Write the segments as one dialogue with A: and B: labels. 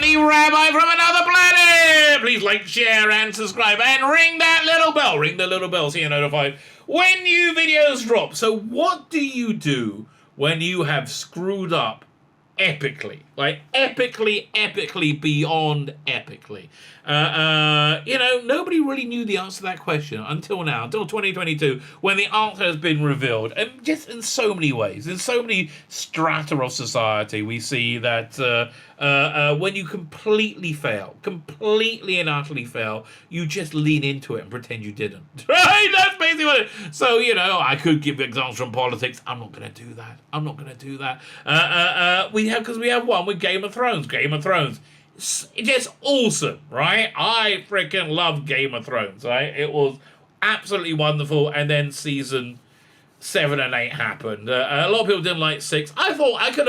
A: am the Rabbi from another planet. Please like, share, and subscribe, and ring that little bell. Ring the little bell so you're notified when new videos drop. So what do you do when you have screwed up epically? Like, epically beyond epically. Nobody really knew the answer to that question until now, until 2022, when the answer has been revealed. And just in so many ways, in so many strata of society, we see that when you completely and utterly fail, you just lean into it and pretend you didn't. Right? That's basically what it is. So, I could give examples from politics. I'm not going to do that. Because we have one with Game of Thrones. It's just awesome, right? I freaking love Game of Thrones, right? It was absolutely wonderful. And then season 7 and 8 happened. A lot of people didn't like 6. I thought I could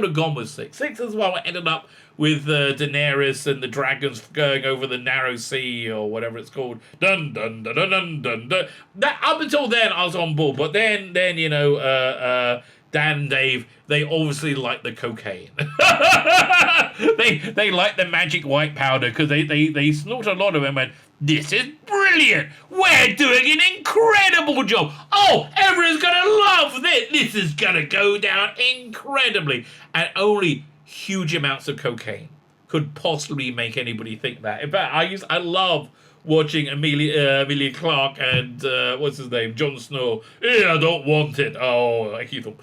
A: have gone with 6. 6 is what ended up with Daenerys and the dragons going over the narrow sea or whatever it's called. Dun dun dun dun dun dun. Dun. That, up until then, I was on board, but then Dan and Dave, they obviously like the cocaine. they like the magic white powder because they snort a lot of it and went, this is brilliant. We're doing an incredible job. Oh, everyone's going to love this. This is going to go down incredibly. And only huge amounts of cocaine could possibly make anybody think that. In fact, I love watching Emilia Clarke and what's his name, Jon Snow. Yeah, I don't want it. Oh, I keep them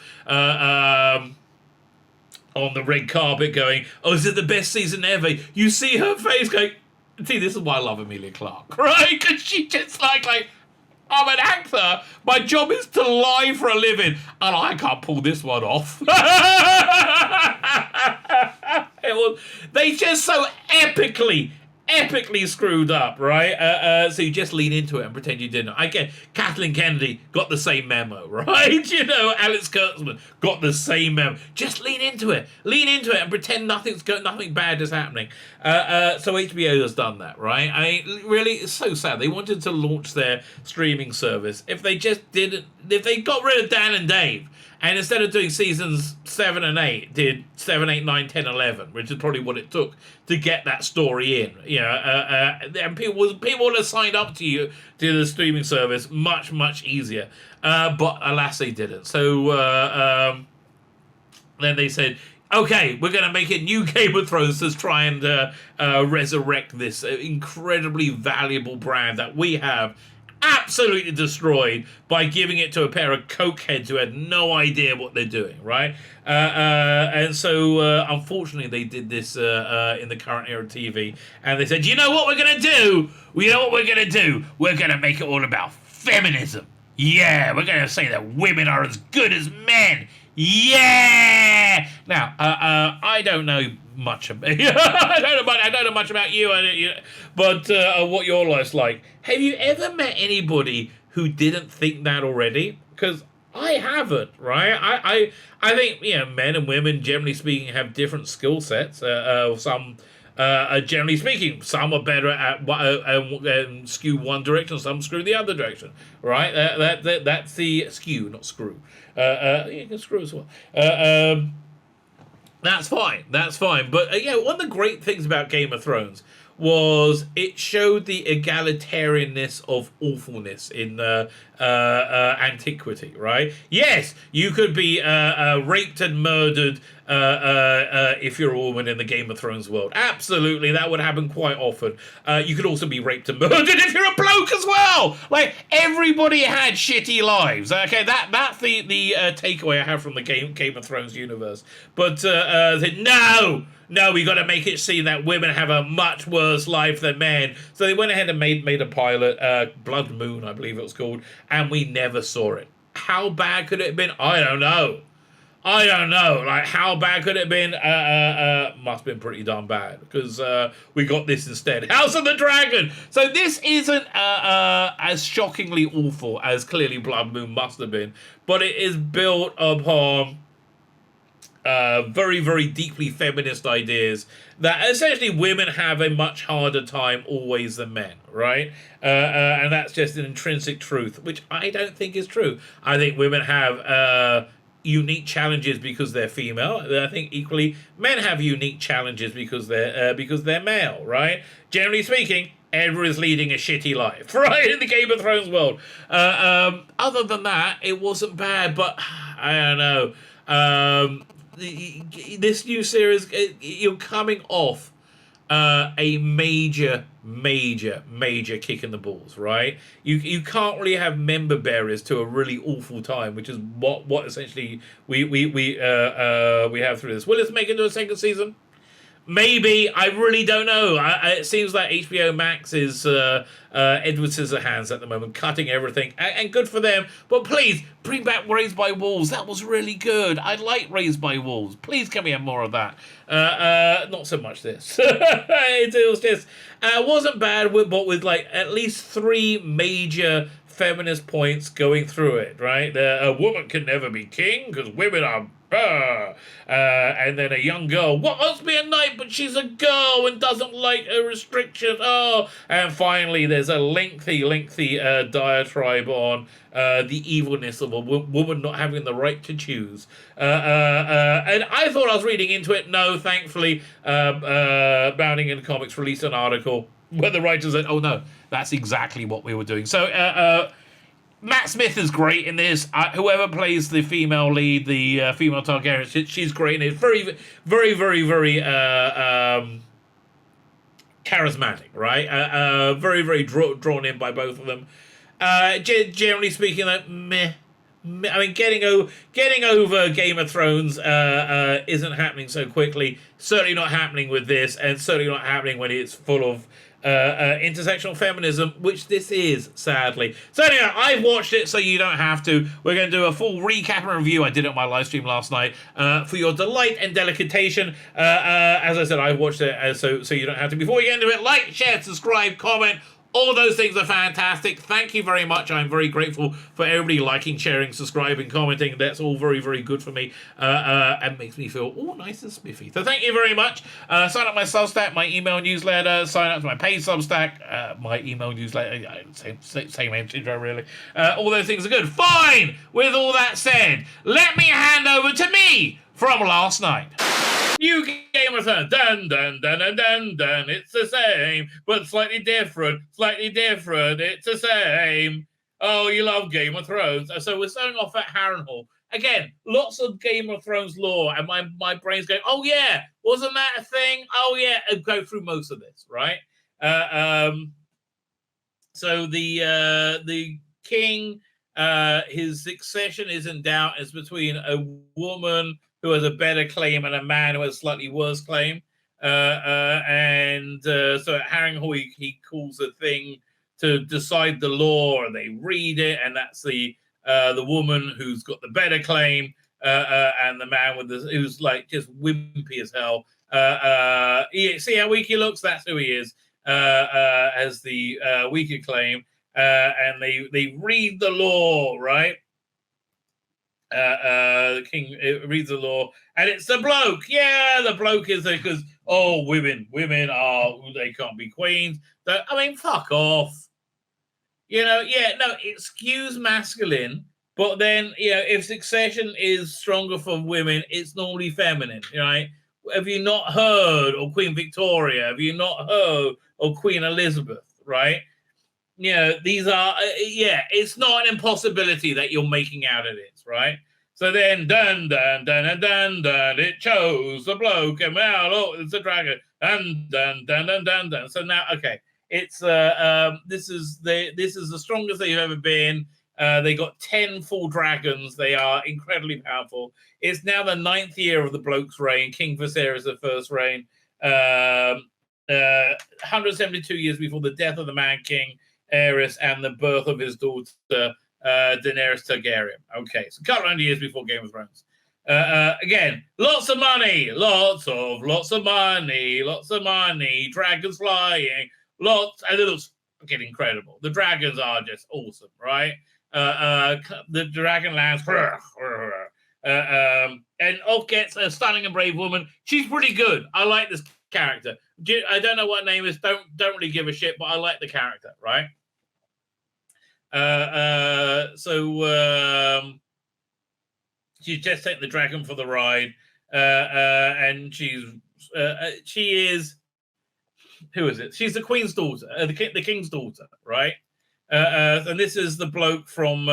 A: on the red carpet going, oh, is it the best season ever? You see her face going. See, this is why I love Emilia Clarke, right? Because she just like I'm an actor. My job is to lie for a living, and I can't pull this one off. They just so epically screwed up, right? So you just lean into it and pretend you didn't. I get Kathleen Kennedy got the same memo, right? Alex Kurtzman got the same memo. Just lean into it and pretend nothing bad is happening. So HBO has done that, right? Really, it's so sad. They wanted to launch their streaming service. If they got rid of Dan and Dave, and instead of doing seasons 7 and 8, did 7, 8, 9, 10, 11, which is probably what it took to get that story in. And people would have signed up to the streaming service much, much easier. But alas, they didn't. So then they said, okay, we're going to make a new Game of Thrones to try and resurrect this incredibly valuable brand that we have absolutely destroyed by giving it to a pair of cokeheads who had no idea what they're doing, right? And so, unfortunately, they did this in the current era of TV, and they said, you know what we're going to do? We're going to make it all about feminism. Yeah, we're going to say that women are as good as men. Yeah! Now, I don't know much about I don't know much about you, but what your life's like. Have you ever met anybody who didn't think that already? Because I haven't, right? I think men and women, generally speaking, have different skill sets. Some generally speaking, some are better at skew one direction, some screw the other direction, right? That's the skew, not screw. You can screw as well. That's fine. But one of the great things about Game of Thrones was it showed the egalitarianness of awfulness in antiquity, right? Yes, you could be raped and murdered if you're a woman in the Game of Thrones world. Absolutely, that would happen quite often. You could also be raped and murdered if you're a bloke as well. Like, everybody had shitty lives. Okay, that's the takeaway I have from the Game of Thrones universe. But no, we got to make it seem that women have a much worse life than men. So they went ahead and made a pilot, Blood Moon, I believe it was called, and we never saw it. How bad could it have been? I don't know. Like, how bad could it have been? Must have been pretty darn bad, because we got this instead. House of the Dragon! So this isn't as shockingly awful as clearly Blood Moon must have been, but it is built upon very, very deeply feminist ideas that essentially women have a much harder time always than men, right? And that's just an intrinsic truth, which I don't think is true. I think women have unique challenges because they're female. I think equally men have unique challenges because they're male, right? Generally speaking, Edward is leading a shitty life, right, in the Game of Thrones world. Other than that, it wasn't bad, but I don't know. This new series, you're coming off a major kick in the balls, right? You can't really have member bearers to a really awful time, which is what essentially we have through this. Will it make it to a second season? Maybe. I really don't know. It seems like HBO Max is Edward Scissorhands at the moment, cutting everything, and good for them. But please bring back Raised by Wolves. That was really good. I like Raised by Wolves. Please, can we have more of that? Not so much this. It was just wasn't bad, but with like at least 3 major feminist points going through it. Right, a woman can never be king because women are. And then a young girl wants to be a knight, but she's a girl and doesn't like her restrictions. And finally, there's a lengthy diatribe on the evilness of a woman not having the right to choose. And I thought I was reading into it. No, thankfully, Bounding in Comics released an article where the writers said, "Oh no, that's exactly what we were doing." So. Matt Smith is great in this. Whoever plays the female lead, the female Targaryen, she's great in it. Very, very, very, very charismatic, right? Very, very drawn in by both of them. Generally speaking, like meh. I mean, getting over Game of Thrones isn't happening so quickly. Certainly not happening with this, and certainly not happening when it's full of intersectional feminism, which this is, sadly. So anyway, I've watched it, so you don't have to. We're going to do a full recap and review. I did it on my live stream last night for your delight and delectation. As I said, I watched it, so you don't have to. Before we get into it, like, share, subscribe, comment. All those things are fantastic. Thank you very much. I'm very grateful for everybody liking, sharing, subscribing, commenting. That's all very, very good for me and makes me feel all nice and spiffy. So thank you very much. Sign up my Substack, my email newsletter. Sign up to my paid Substack, my email newsletter. Same intro, really. All those things are good. Fine! With all that said, let me hand over to me from last night. New Game of Thrones, dun dun dun dun dun dun. It's the same, but slightly different. It's the same. Oh, you love Game of Thrones. So we're starting off at Harrenhal again. Lots of Game of Thrones lore, and my brain's going, oh yeah, wasn't that a thing? Oh yeah, and go through most of this, right? So the king, his succession is in doubt. It's between a woman who has a better claim and a man who has a slightly worse claim. So at Harrenhal, he calls a thing to decide the law, and they read it, and that's the woman who's got the better claim, and the man who's like just wimpy as hell. See how weak he looks? That's who he is, as the weaker claim. And they read the law, right? The king reads the law, and it's the bloke. Yeah, the bloke is there because women they can't be queens. I mean, fuck off. It skews masculine, but then if succession is stronger for women, it's normally feminine, right? Have you not heard of Queen Victoria? Have you not heard of Queen Elizabeth? Right? These are, it's not an impossibility that you're making out it is, right? So then, dun, dun, dun, dun, dun, dun, it chose the bloke, and it's a dragon, dun, dun, dun, dun, dun, dun. So now, okay, it's, this is the strongest they've ever been. They got 10 full dragons. They are incredibly powerful. It's now the 9th year of the bloke's reign. King Viserys the first reign. 172 years before the death of the Man King, Aerys, and the birth of his daughter, Daenerys Targaryen. Okay, so a couple of years before Game of Thrones. Again, lots of money, lots of money, dragons flying, and it looks fucking incredible. The dragons are just awesome, right? The Dragonlands, and Oak gets a stunning and brave woman. She's pretty good. I like this character. I don't know what her name is. Don't really give a shit, but I like the character, right? she's just taking the dragon for the ride, and she is, who is it? She's the queen's daughter, the king's daughter, right? And this is the bloke from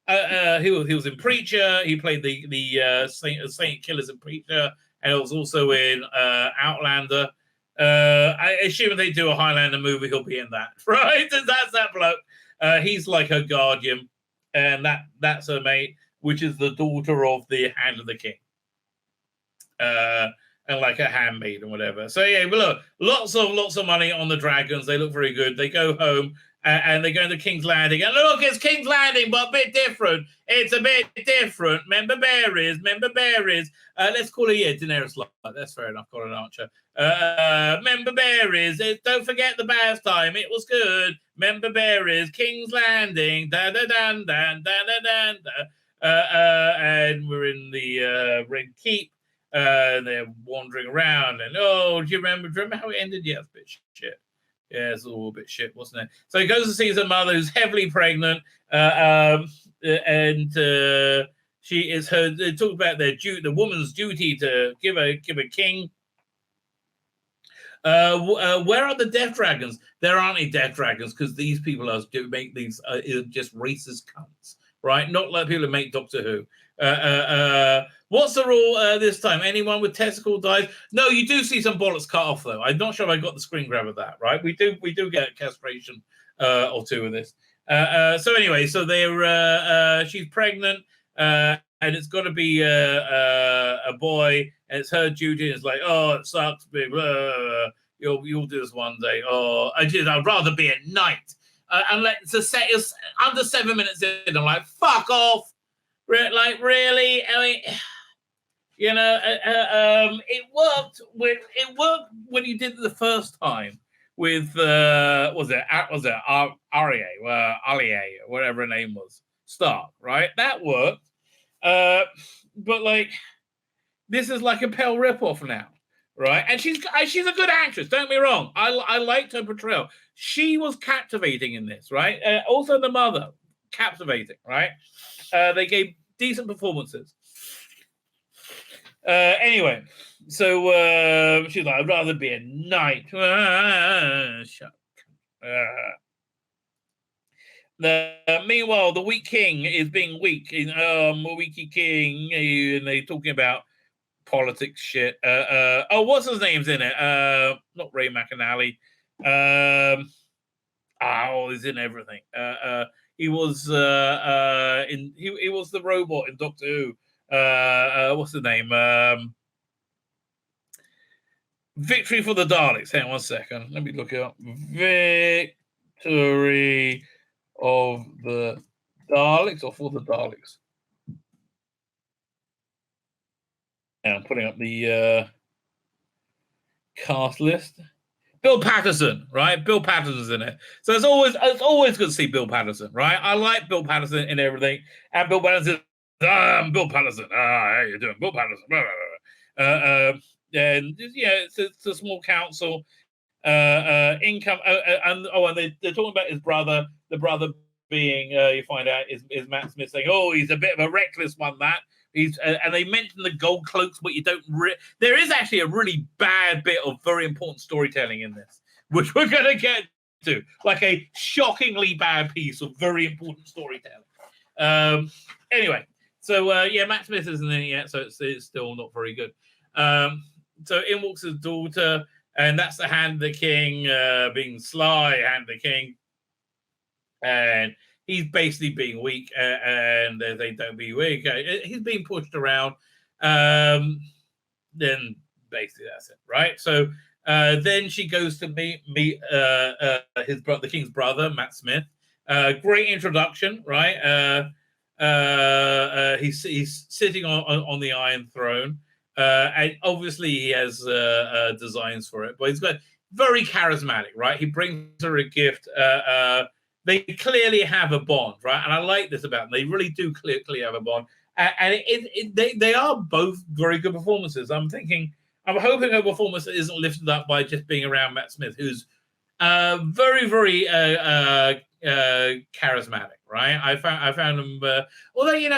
A: he was in Preacher. He played the Saint Killers in Preacher, and it was also in Outlander. I assume if they do a Highlander movie, he'll be in that, right? That's that bloke. He's like her guardian, and that's her mate, which is the daughter of the Hand of the King. And like a handmaid and whatever. So yeah, but look, lots of money on the dragons. They look very good. They go home and they go into King's Landing. And look, it's King's Landing, but a bit different. It's a bit different. Remember berries. Let's call it Daenerys Locke. That's fair enough. Call an archer. Member berries. Don't forget the Bath time. It was good. Member berries. King's Landing. Da da dan dan da da dan da. And we're in the Red Keep. They're wandering around, and do you remember how it ended? Yeah, it's a bit shit. Yeah, it's all a bit shit, wasn't it? So he goes to see his mother, who's heavily pregnant, and she is her. They talk about the woman's duty to give a king. Where are the death dragons? There aren't any death dragons because these people make these just racist cunts, right? Not like people who make Doctor Who. What's the rule this time? Anyone with testicle dies? No, you do see some bollocks cut off though. I'm not sure if I got the screen grab of that. Right? We do get a castration or two of this. So anyway, so they're she's pregnant, and it's got to be a boy, and it's her duty. And it's like, oh, it sucks, big. You'll do this one day. Oh, I'd rather be a knight. And let's say it's under 7 minutes in. I'm like, fuck off. Like, really? I mean, it worked when you did it the first time with was it Aria, or whatever her name was, Stark, right? That worked. But like, this is like a pale ripoff now, right? And she's a good actress. Don't be wrong. I liked her portrayal. She was captivating in this, right? Also, the mother, captivating, right? They gave decent performances. Anyway, so she's like, I'd rather be a knight. Shut up. Meanwhile, the weak king is being weak. Weaky king, and they're talking about politics shit. What's his name's in it? Not Ray McAnally. He's in everything. He was he was the robot in Doctor Who. What's the name? Victory for the Daleks. Hang on 1 second. Let me look it up. Victory of the Daleks, or for the Daleks. And I'm putting up the cast list. Bill Patterson, right? Bill Patterson's in it. So it's always good to see Bill Patterson, right? I like Bill Patterson in everything. And Bill Patterson, I'm Bill Patterson. How you doing? Bill Patterson. And yeah, it's a small council. Income, and they're talking about his brother. The brother being, you find out, is Matt Smith saying, oh, he's a bit of a reckless one, Matt. He's, and they mentioned the gold cloaks, but you don't. There is actually a really bad bit of very important storytelling in this, which we're going to get to, like a shockingly bad piece of very important storytelling. Anyway, so yeah, Matt Smith isn't in it yet, so it's still not very good. So in walks his daughter, and that's the Hand of the King, being sly, Hand of the King, and he's basically being weak, and they don't be weak. He's being pushed around. Then basically that's it, right? So then she goes to meet his brother, the king's brother, Matt Smith. Great introduction, right? He's sitting on the Iron Throne, and obviously he has designs for it, but he's got very charismatic, right? He brings her a gift. They clearly have a bond, right? And I like this about them. They really do clearly have a bond. And they are both very good performances. I'm hoping her performance isn't lifted up by just being around Matt Smith, who's very, very charismatic, right? I found him. Although you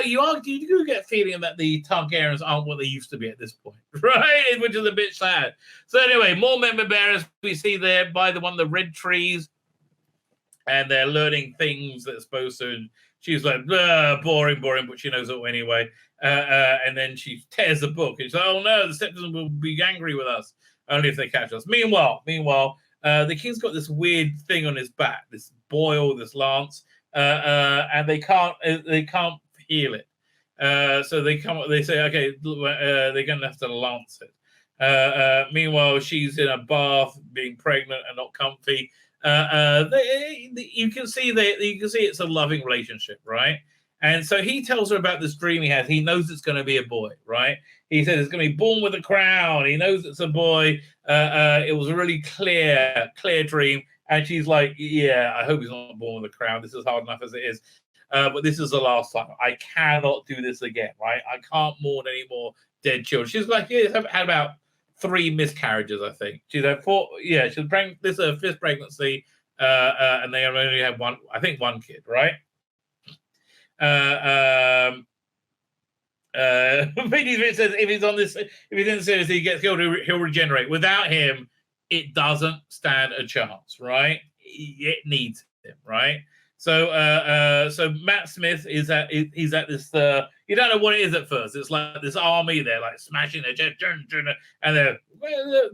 A: do get a feeling that the Targaryens aren't what they used to be at this point, right? Which is a bit sad. So anyway, more member bearers we see there by one of the red trees, and they're learning things that are supposed to. And she's like, boring, but she knows it all anyway. And then she tears the book, and she's like, oh no, the stepson will be angry with us only if they catch us. Meanwhile. The king's got this weird thing on his back, this boil, this lance, and they can't heal it. So they say, okay, they're going to have to lance it. Meanwhile, she's in a bath, being pregnant and not comfy. You can see it's a loving relationship, right? And so he tells her about this dream he has. He knows it's going to be a boy, right? He said it's going to be born with a crown. He knows it's a boy. It was a really clear dream. And she's like, yeah, I hope he's not born with a crown. This is hard enough as it is. But this is the last time. I cannot do this again, right? I can't mourn any more dead children. She's like, yeah, had about 3 miscarriages, I think. She's had 4. Yeah, she's pregnant. This is her 5th pregnancy. And they only have one kid, right? It says if he's in the series, he gets killed, he'll regenerate. Without him, it doesn't stand a chance, right? It needs him, right? So Matt Smith he's at this. You don't know what it is at first. It's like this army. They're like smashing their chest, and they're a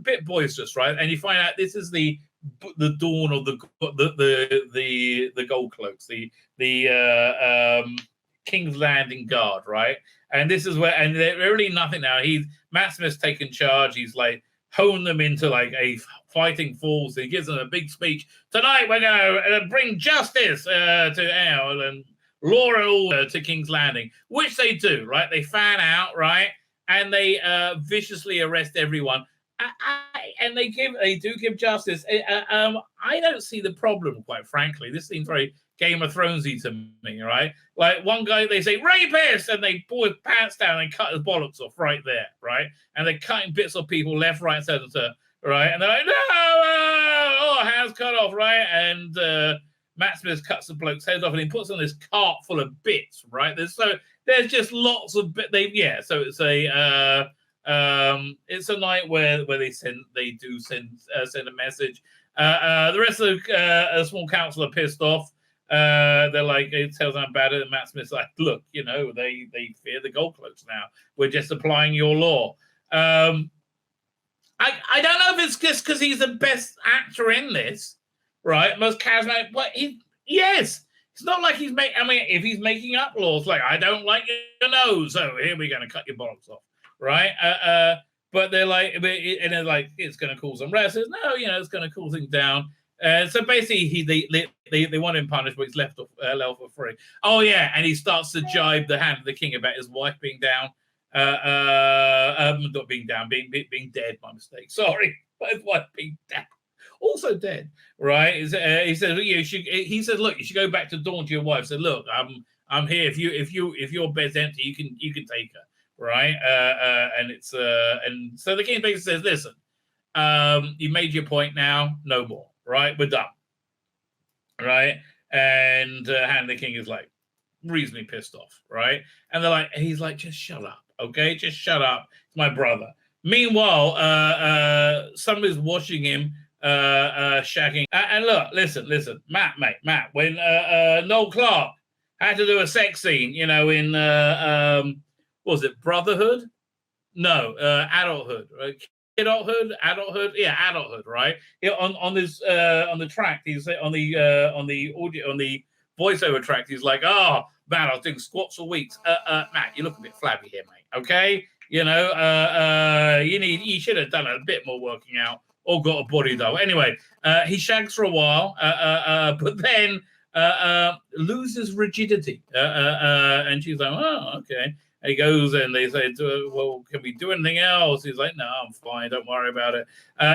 A: bit boisterous, right? And you find out this is the dawn of the gold cloaks, the King's Landing Guard, right? And this is where, and they're really nothing now. Matt Smith's taken charge. He's like honed them into like a fighting force. He gives them a big speech. Tonight we're going to bring justice to Al and law and order to King's Landing, which they do, right? They fan out, right? And they viciously arrest everyone. And they do give justice. I don't see the problem, quite frankly. This seems very Game of Thronesy to me, right? Like one guy, they say rapist, and they pull his pants down and cut his bollocks off right there, right? And they're cutting bits of people left, right, center, right? And they're like, no, hands cut off, right? And Matt Smith cuts the bloke's head off, and he puts on this cart full of bits, right? There's just lots of bits. So it's a night where they send a message. The rest of the small council are pissed off. They're like, it tells them about it, and Matt Smith's like, look, they fear the gold cloaks now. We're just applying your law. I don't know if it's just because he's the best actor in this, right? Most charismatic, but yes. It's not like if he's making up laws, like, I don't like your nose, so here we're going to cut your bollocks off, right? But they're like, it's going to cause unrest. No, it's going to cool things down. So basically, they want him punished, but he's left for free. Oh yeah, and he starts to jibe the hand of the king about his wife being down, not being down, being dead. My mistake. Sorry, his wife being down, also dead. Right? He says, he says, look, you should go back to Dawn to your wife. Said, look, I'm here. If your bed's empty, you can take her. Right? And so the king basically says, listen, you made your point now, no more. Right, we're done. Right, and Han the King is like reasonably pissed off. Right, and he's like, just shut up, okay? Just shut up. It's my brother. Meanwhile, somebody's watching him shagging. And look, listen, Matt. When Noel Clark had to do a sex scene, in what was it, Brotherhood? No, Adulthood. Right? Adulthood, right? On the track, he's on the audio, on the voiceover track, he's like, oh man, I was doing squats for weeks. Matt, you look a bit flabby here, mate. Okay, you should have done a bit more working out or got a body though. Anyway, he shags for a while, but then loses rigidity, and she's like, oh, okay. And he goes and they say, well, can we do anything else? He's like, no, I'm fine. Don't worry about it.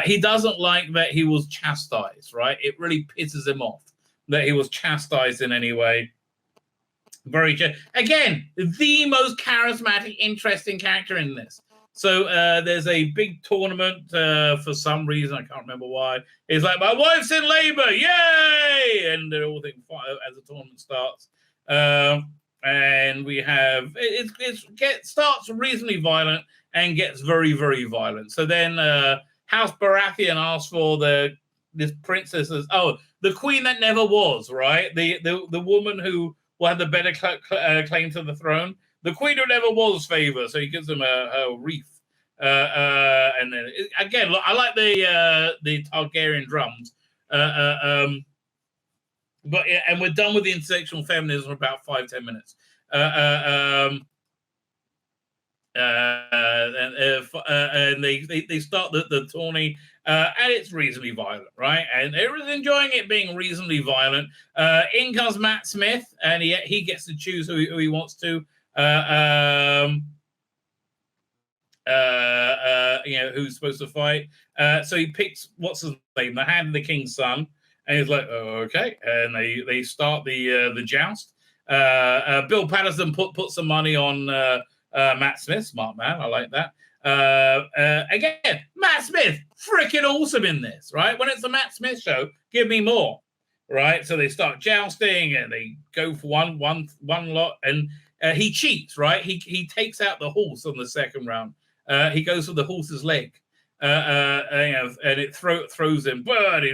A: He doesn't like that he was chastised, right? It really pisses him off that he was chastised in any way. Again, the most charismatic, interesting character in this. So there's a big tournament for some reason. I can't remember why. It's like, my wife's in labor. Yay! And they're all thinking as the tournament starts. And we have, it starts reasonably violent and gets very, very violent. So then House Baratheon asks for this princess, the queen that never was, right? The woman who will have the better claim to the throne. The queen who never was favor, so he gives them a wreath. And then again, look, I like the Targaryen drums. And we're done with the intersectional feminism in about 5-10 minutes. And they start the tourney, and it's reasonably violent, right? And everyone's enjoying it being reasonably violent. In comes Matt Smith, and he gets to choose who he wants to. Who's supposed to fight. So he picks, what's his name, the Hand of the King's son, and he's like, oh, okay. And they start the joust. Bill Patterson put some money on Matt Smith, smart man, I like that. Again, Matt Smith, freaking awesome in this, right? When it's a Matt Smith show, give me more, right? So they start jousting, and they go for one lot, and he cheats, right? He takes out the horse on the second round. He goes for the horse's leg, and it throws him, but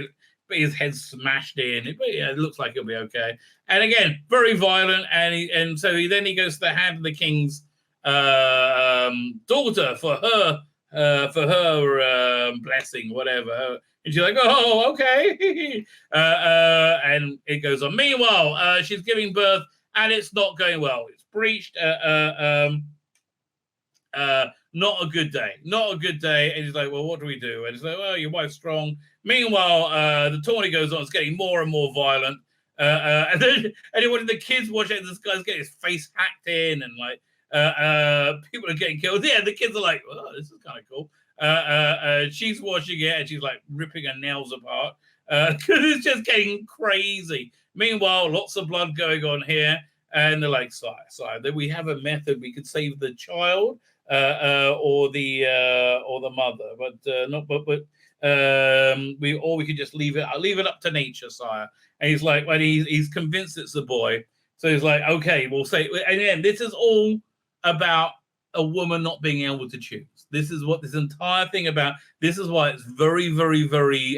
A: his head's smashed in. It looks like it'll be okay. And again, very violent. And so he goes to the Hand of the King's daughter for her blessing, whatever. And she's like, oh, okay. And it goes on. Meanwhile, she's giving birth, and it's not going well. It's breached. Not a good day. Not a good day. And he's like, well, what do we do? And he's like, well, your wife's strong. Meanwhile, the tourney goes on. It's getting more and more violent. And then anyone in the kids watching, this guy's getting his face hacked in, and like people are getting killed. Yeah, the kids are like, oh, this is kind of cool. She's watching it, and she's like ripping her nails apart because it's just getting crazy. Meanwhile, lots of blood going on here. And they're like, sire, that we have a method we could save the child or the mother, we could just leave it up to nature, sire. And he's like, well, he's convinced it's the boy. So he's like, okay, we'll say. And then this is all about a woman not being able to choose. This is what this entire thing about. This is why it's very, very, very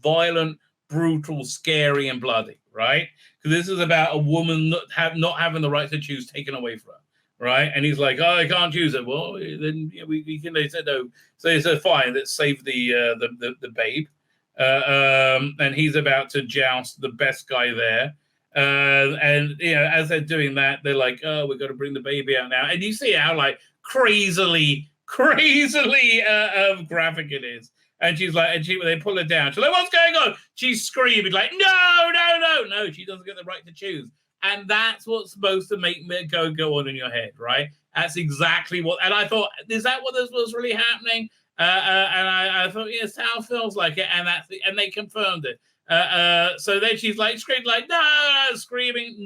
A: violent, brutal, scary, and bloody, right? Because this is about a woman not having the right to choose taken away from her, right? And he's like, oh, I can't choose it. Well, then we can. They said no. So they said, fine, let's save the babe. And he's about to joust the best guy there. And as they're doing that, they're like, oh, we've got to bring the baby out now. And you see how like crazily graphic it is. And she's like, they pull her down. She's like, what's going on? She's screaming like, no. She doesn't get the right to choose. And that's what's supposed to make me go on in your head, right? That's exactly what. And I thought, is that what this was really happening? And I thought, yes, how it feels like it. And they confirmed it. So then she's like, screamed like, no, screaming,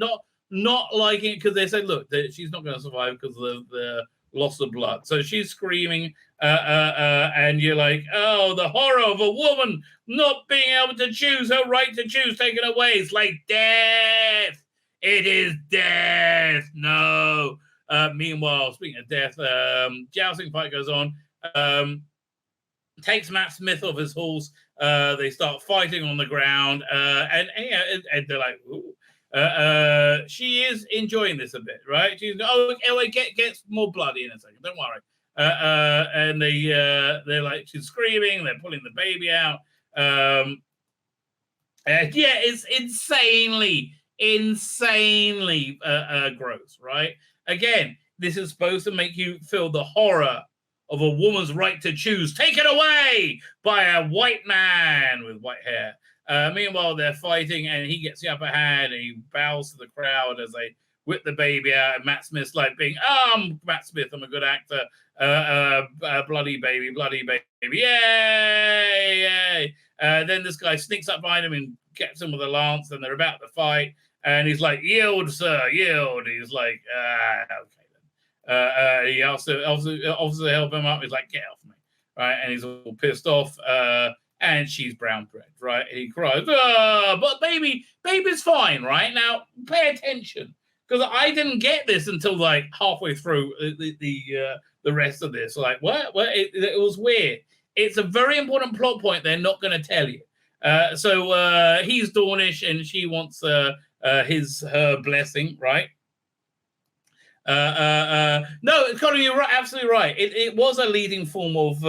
A: not liking it because they said, look, she's not going to survive because of the loss of blood. So she's screaming, and you're like, oh, the horror of a woman not being able to choose, her right to choose taken away. It's like death. It is death. No. Meanwhile, speaking of death, jousting fight goes on. Takes Matt Smith off his horse. They start fighting on the ground, and they're like, ooh. She is enjoying this a bit, right? She's it gets more bloody in a second. Don't worry. And they're like, she's screaming. They're pulling the baby out. It's insanely gross, right? Again, this is supposed to make you feel the horror of a woman's right to choose taken away by a white man with white hair. Meanwhile, they're fighting, and he gets the upper hand, and he bows to the crowd as they whip the baby out. And Matt Smith's like being, I'm Matt Smith, I'm a good actor. Bloody baby, yay! Then this guy sneaks up behind him and gets him with a lance, and they're about to fight. And he's like, yield, sir, yield. He's like, okay then. He also offers to help him up. He's like, get off me, right? And he's all pissed off. And she's brown bread, right? And he cries, but baby's fine, right? Now pay attention, because I didn't get this until like halfway through the rest of this. Like, what? It was weird. It's a very important plot point they're not going to tell you. So he's Dornish, and she wants her blessing, right? No, Conor, you're right, absolutely right. It was a leading form of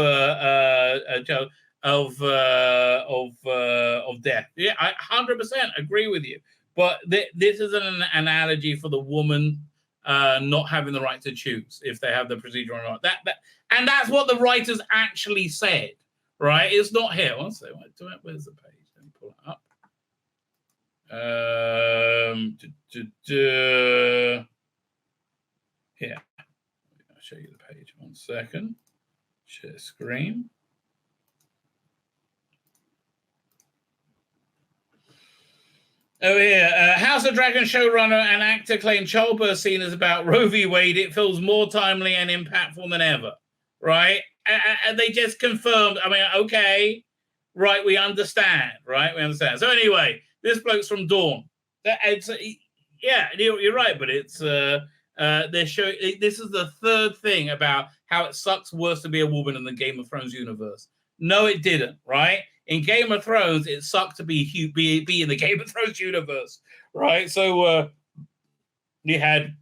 A: death. Yeah, I 100% agree with you. But this is an analogy for the woman not having the right to choose if they have the procedure or not. And that's what the writers actually said, right? It's not here. One second. Where's the page? Let me pull it up. Here, I'll show you the page. 1 second. Share screen. Oh, yeah. House of Dragon showrunner and actor claim childbirth scene is about Roe v. Wade. It feels more timely and impactful than ever, right? And they just confirmed. I mean, okay, right, we understand, right? We understand. So anyway, this bloke's from Dawn. Yeah, you're right, but it's they're showing. This is the third thing about how it sucks worse to be a woman in the Game of Thrones universe. No, it didn't, right? In Game of Thrones, it sucked to be in the Game of Thrones universe, right? So you had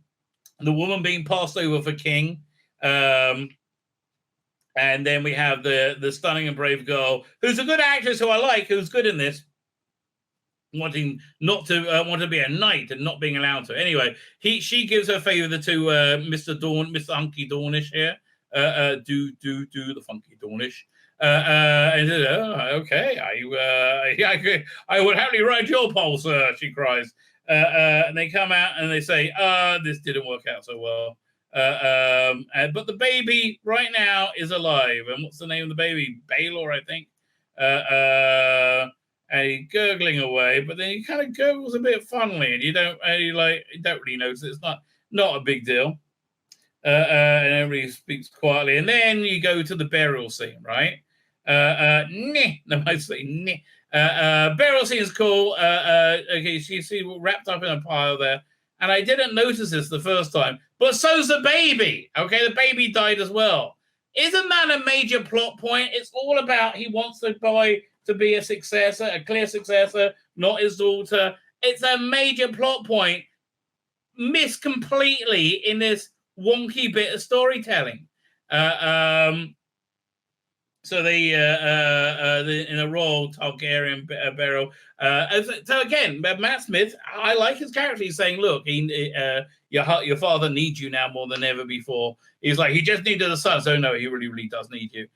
A: the woman being passed over for king, and then we have the stunning and brave girl who's a good actress who I like, who's good in this, wanting not to want to be a knight and not being allowed to. Anyway, she gives her favor to Mr. Hunky Dornish here. Do the funky Dornish. And okay, I would happily ride your pole, sir, she cries. And they come out and they say, this didn't work out so well. But the baby right now is alive. And what's the name of the baby? Baylor, I think. And he's gurgling away, but then he kind of gurgles a bit funnily, and you don't really notice it. It's not a big deal. And everybody speaks quietly. And then you go to the burial scene, right? Burial scene is cool. Okay, she's wrapped up in a pile there. And I didn't notice this the first time, but so's the baby. Okay, the baby died as well. Isn't that a major plot point? It's all about he wants the boy to be a successor, a clear successor, not his daughter. It's a major plot point missed completely in this wonky bit of storytelling. So they in a royal Targaryen burial. So again, Matt Smith, I like his character. He's saying, look, your father needs you now more than ever before. He's like, he just needed a son. So no, he really, really does need you.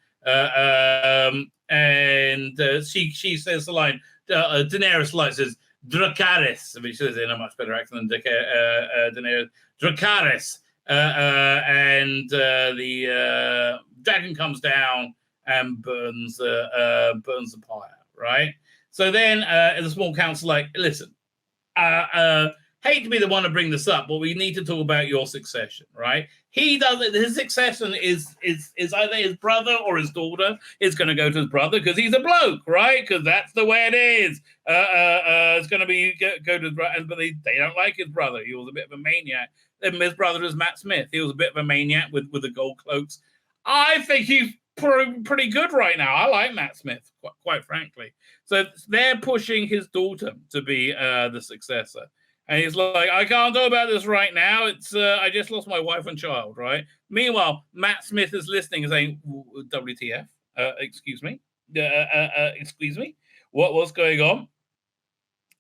A: And she says the line, Daenerys says, Dracarys, which is in a much better accent than Daenerys. Dracarys. And the dragon comes down and burns the pyre, right? So then the small council like, listen, hate to be the one to bring this up, but we need to talk about your succession, right? He does it. His succession is either his brother or his daughter. It's going to go to his brother because he's a bloke, right? Because that's the way it is. It's going to be go to his brother, but they don't like his brother. He was a bit of a maniac. And his brother is Matt Smith. He was a bit of a maniac with the gold cloaks. I think he's pretty good right now. I like Matt Smith, quite frankly. So they're pushing his daughter to be the successor. And he's like, I can't talk about this right now. It's I just lost my wife and child, right? Meanwhile, Matt Smith is listening and saying, WTF? Excuse me? Excuse me? What's going on?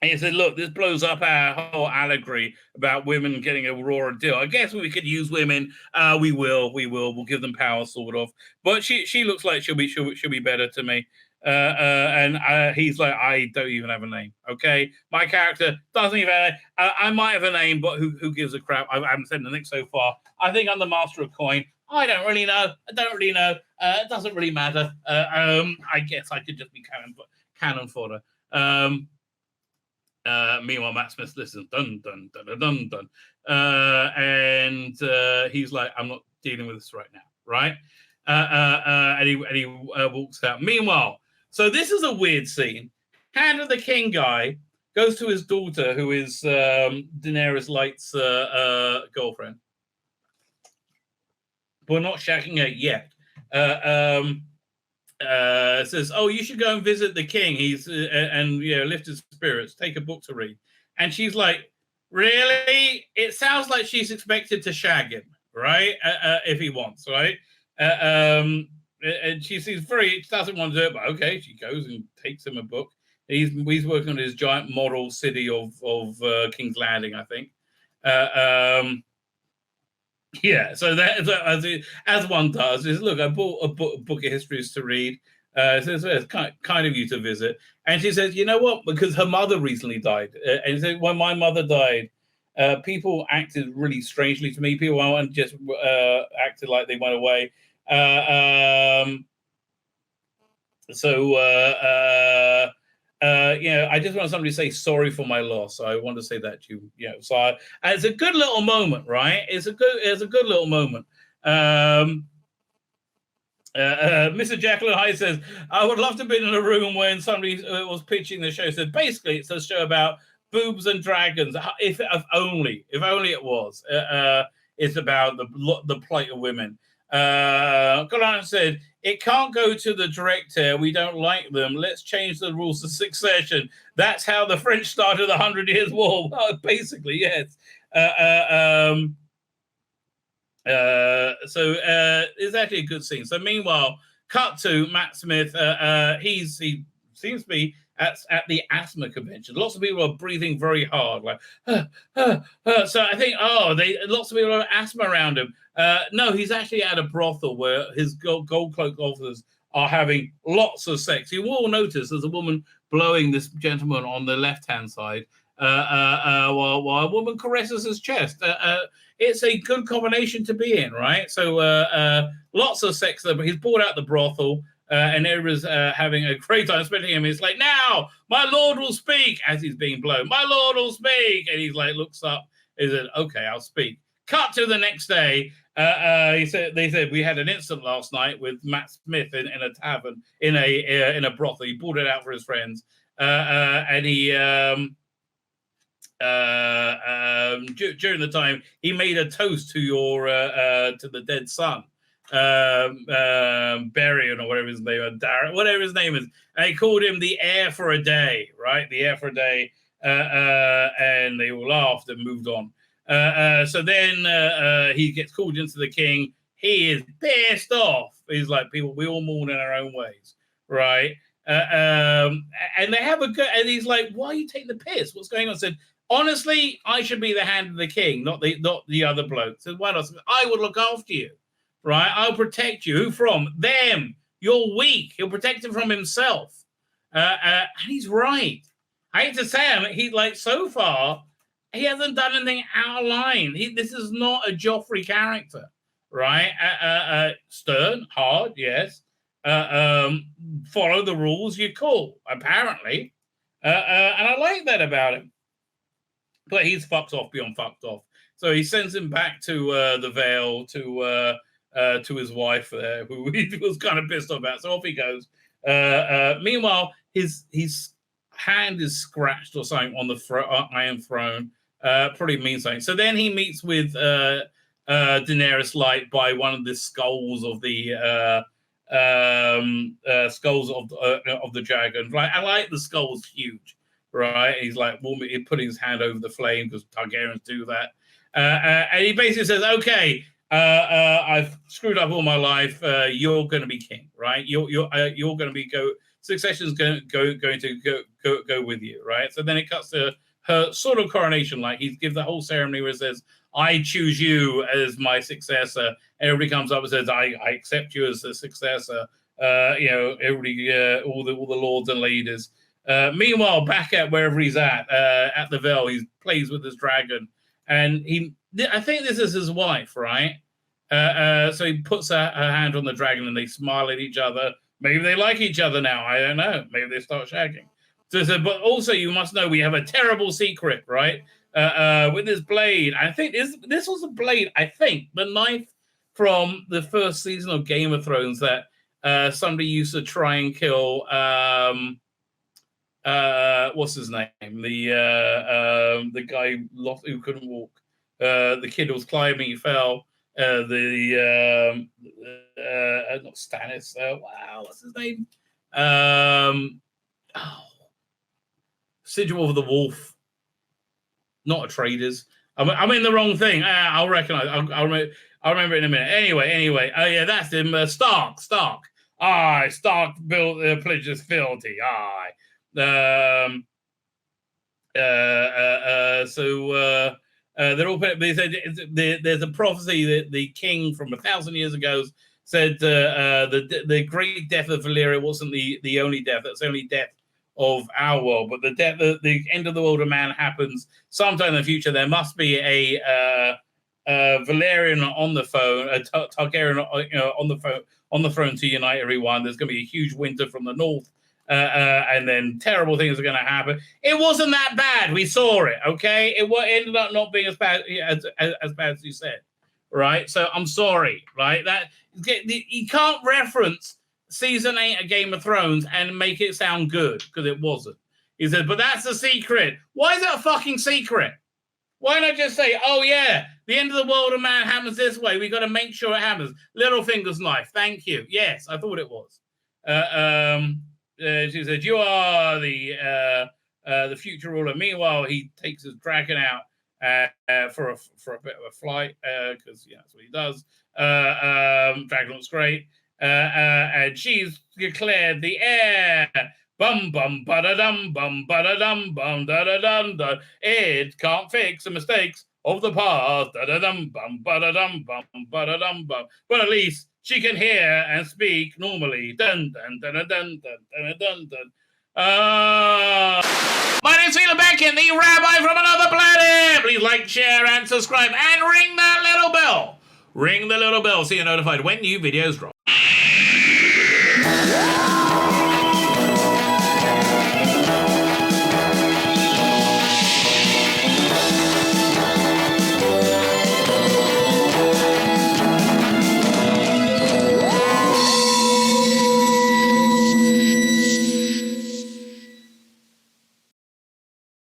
A: And he said, look, this blows up our whole allegory about women getting a raw deal. I guess we could use women. We will. We'll give them power, sort of. But she looks like she'll be better to me. And he's like, I don't even have a name. Okay, my character doesn't even have a name. I might have a name, but who gives a crap? I haven't said anything so far. I think I'm the master of coin. I don't really know. It doesn't really matter. I guess I could just be cannon fodder.
B: Meanwhile, Matt Smith listens, dun, dun, dun, dun, dun, dun. And he's like, I'm not dealing with this right now, right? And he walks out. Meanwhile, so this is a weird scene. Hand of the King guy goes to his daughter, who is Daenerys Light's girlfriend. But not shagging her yet. Says, "Oh, you should go and visit the king. He's and lift his spirits. Take a book to read." And she's like, "Really? It sounds like she's expected to shag him, right? If he wants, right?" And she seems she doesn't want to do it, but okay, she goes and takes him a book. He's working on his giant model city of King's Landing, I think. Yeah, so that as one does is look. I bought a book of histories to read. So it's kind of you to visit, and she says, you know what? Because her mother recently died, and she said when my mother died, people acted really strangely to me. People just acted like they went away. I just want somebody to say sorry for my loss. I want to say that to you. So it's a good little moment, right? It's a good little moment. Mr. Jacqueline Hyde says, I would love to have been in a room when somebody was pitching the show. So basically, it's a show about boobs and dragons. If only it was. It's about the plight of women. Golan said, it can't go to the director. We don't like them. Let's change the rules of succession. That's how the French started the 100 Years' War. Well, basically, yes. So it's actually a good scene. So meanwhile, cut to Matt Smith. He seems to be at the asthma convention. Lots of people are breathing very hard, like. So I think lots of people have asthma around him. No, he's actually at a brothel where his gold cloak officers are having lots of sex. You will notice there's a woman blowing this gentleman on the left-hand side while a woman caresses his chest. It's a good combination to be in, right? So lots of sex there, but he's brought out the brothel, and everyone's having a great time spending him. He's like, now, my lord will speak, as he's being blown. My lord will speak. And he's like, looks up, he said, okay, I'll speak. Cut to the next day. They said we had an incident last night with Matt Smith in a tavern, in a brothel. He brought it out for his friends, and he during the time he made a toast to your to the dead son, Berian or whatever his name is, Darren, whatever his name is, and he called him the heir for a day, right? The heir for a day, and they all laughed and moved on. So then he gets called into the king. He is pissed off. He's like, people, we all mourn in our own ways, right? And they have a good, and he's like, why are you taking the piss? What's going on? I said, honestly, I should be the hand of the king, not the other bloke. So why not? I would look after you, right? I'll protect you. Who from? Them. You're weak. He'll protect him from himself. And he's right. I hate to say him. He so far, he hasn't done anything out of line. This is not a Joffrey character, right? Stern, hard, yes. Follow the rules, you're cool, apparently. And I like that about him. But he's fucked off beyond fucked off. So he sends him back to the Vale, to his wife there, who he was kind of pissed off about. So off he goes. Meanwhile, his hand is scratched or something on the Iron Throne. Probably means something. So then he meets with Daenerys Light by one of the skulls of the dragon. Right, I like the skull's huge. Right, he's like putting his hand over the flame because Targaryens do that, and he basically says, "Okay, I've screwed up all my life. You're going to be king, right? You're going to be succession's going to go with you, right?" So then it cuts to her sort of coronation, like he gives the whole ceremony where it says, "I choose you as my successor." Everybody comes up and says, "I accept you as a successor." Everybody, all the lords and ladies. Meanwhile, back at wherever he's at the Vale, he plays with his dragon, and I think this is his wife, right? So he puts her hand on the dragon, and they smile at each other. Maybe they like each other now. I don't know. Maybe they start shagging. So, but also you must know we have a terrible secret, right? With this blade. I think this was a blade, I think, the knife from the first season of Game of Thrones that somebody used to try and kill what's his name? The guy lost who couldn't walk. The kid was climbing, he fell. Not Stannis. Wow, what's his name? Sigil of the Wolf. Not Atreides. I'm in the wrong thing. I'll recognize. I'll remember it in a minute. Anyway. Oh yeah, that's him. Stark. Aye, Stark built pledges fealty. Aye. They're all. They said there's a prophecy that the king from 1,000 years ago said the great death of Valyria wasn't the only death. That's the only death of our world, but the end of the world of man happens sometime in the future. There must be a Valyrian on the phone, a Targaryen on the throne to unite everyone. There's going to be a huge winter from the north. And then terrible things are going to happen. It wasn't that bad. We saw it, okay? It ended up not being as bad as you said, right? So I'm sorry, right? That you can't reference season 8 of Game of Thrones and make it sound good because it wasn't. He said, but that's the secret. Why is it a fucking secret? Why not just say, oh yeah, the end of the world of man happens this way. We got to make sure it happens. Littlefinger's knife. Thank you. Yes, I thought it was. She said, "You are the future ruler." Meanwhile, he takes his dragon out for a bit of a flight because that's what he does. Dragon looks great, and she's declared the heir. Bum bum ba da dum bum da dum da. It can't fix the mistakes of the past. Da da dum bum ba da dum bum. But at least she can hear and speak normally. Dun dun dun dun dun dun dun dun. My name's Tzvi Lebetkin, the Rabbi from another planet. Please like, share, and subscribe, and ring that little bell. Ring the little bell so you're notified when new videos drop.